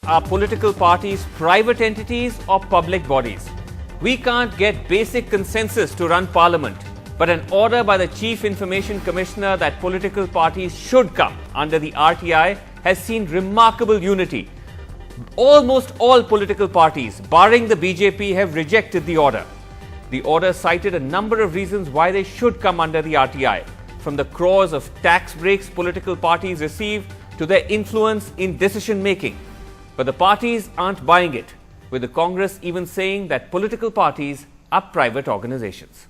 Are political parties private entities or public bodies? We can't get basic consensus to run parliament, but an order by the Chief Information Commissioner that political parties should come under the RTI has seen remarkable unity. Almost all political parties, barring the BJP, have rejected the order. The order cited a number of reasons why they should come under the RTI, from the crores of tax breaks political parties receive to their influence in decision making. But the parties aren't buying it, with the Congress even saying that political parties are private organizations.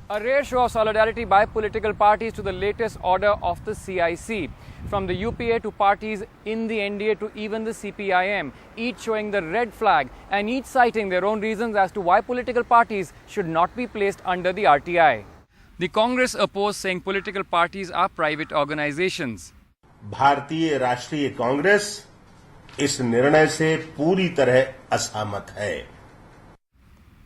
A rare show of solidarity by political parties to the latest order of the CIC. From the UPA to parties in the NDA to even the CPIM, each showing the red flag and each citing their own reasons as to why political parties should not be placed under the RTI. The Congress opposed, saying political parties are private organizations. भारतीय राष्ट्रीय कांग्रेस इस निर्णय से पूरी तरह असहमत है.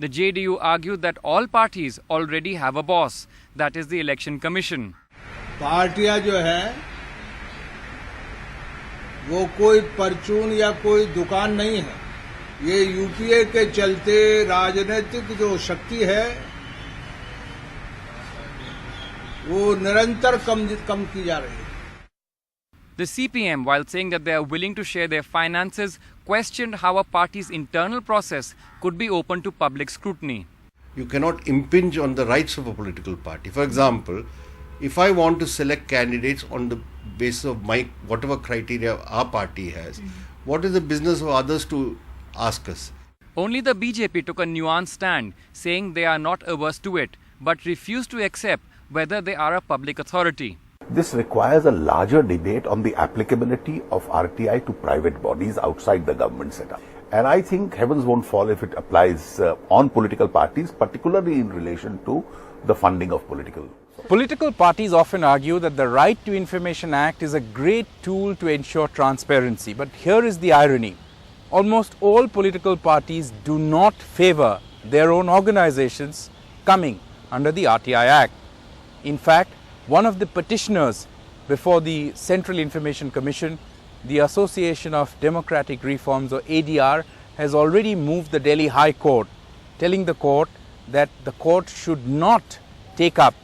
The JDU argued that all parties already have a boss, that is the Election Commission. पार्टियां जो है वो कोई परचून या कोई दुकान नहीं है. ये यूपीए के चलते राजनीतिक जो शक्ति है वो निरंतर कम की जा रही है. The CPM, while saying that they are willing to share their finances, questioned how a party's internal process could be open to public scrutiny. You cannot impinge on the rights of a political party. For example, if I want to select candidates on the basis of whatever criteria our party has, what is the business of others to ask us? Only the BJP took a nuanced stand, saying they are not averse to it, but refused to accept whether they are a public authority. This requires a larger debate on the applicability of RTI to private bodies outside the government setup. And I think heavens won't fall if it applies on political parties, particularly in relation to the funding of political. Political parties often argue that the Right to Information Act is a great tool to ensure transparency. But here is the irony. Almost all political parties do not favor their own organizations coming under the RTI Act. In fact, one of the petitioners before the Central Information Commission, the Association of Democratic Reforms or ADR, has already moved the Delhi High Court, telling the court that the court should not take up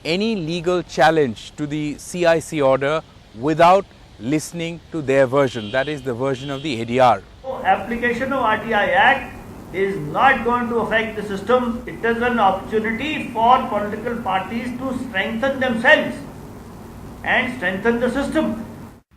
any legal challenge to the CIC order without listening to their version, that is the version of the ADR. Application of RTI Act is not going to affect the system. It is an opportunity for political parties to strengthen themselves and strengthen the system.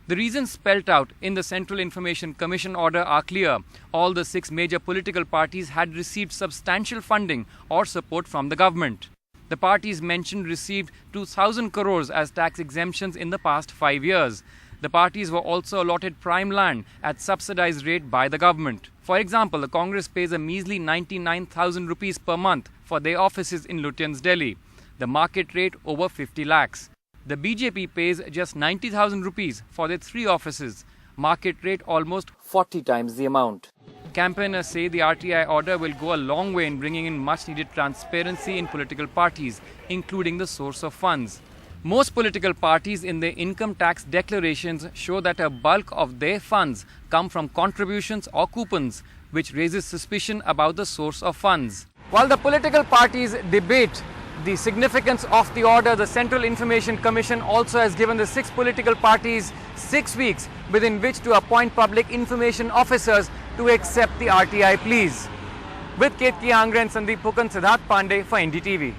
The reasons spelt out in the Central Information Commission order are clear. All the 6 major political parties had received substantial funding or support from the government. The parties mentioned received 2,000 crores as tax exemptions in the past 5 years. The parties were also allotted prime land at subsidized rate by the government. For example, the Congress pays a measly 99,000 rupees per month for their offices in Lutyens, Delhi. The market rate over 50 lakhs. The BJP pays just 90,000 rupees for their 3 offices. Market rate almost 40 times the amount. Campaigners say the RTI order will go a long way in bringing in much needed transparency in political parties, including the source of funds. Most political parties in their income tax declarations show that a bulk of their funds come from contributions or coupons, which raises suspicion about the source of funds. While the political parties debate the significance of the order, the Central Information Commission also has given the 6 political parties 6 weeks within which to appoint public information officers to accept the RTI pleas. With Ketki Angre and Sandeep Hukan, Siddharth Pandey for NDTV.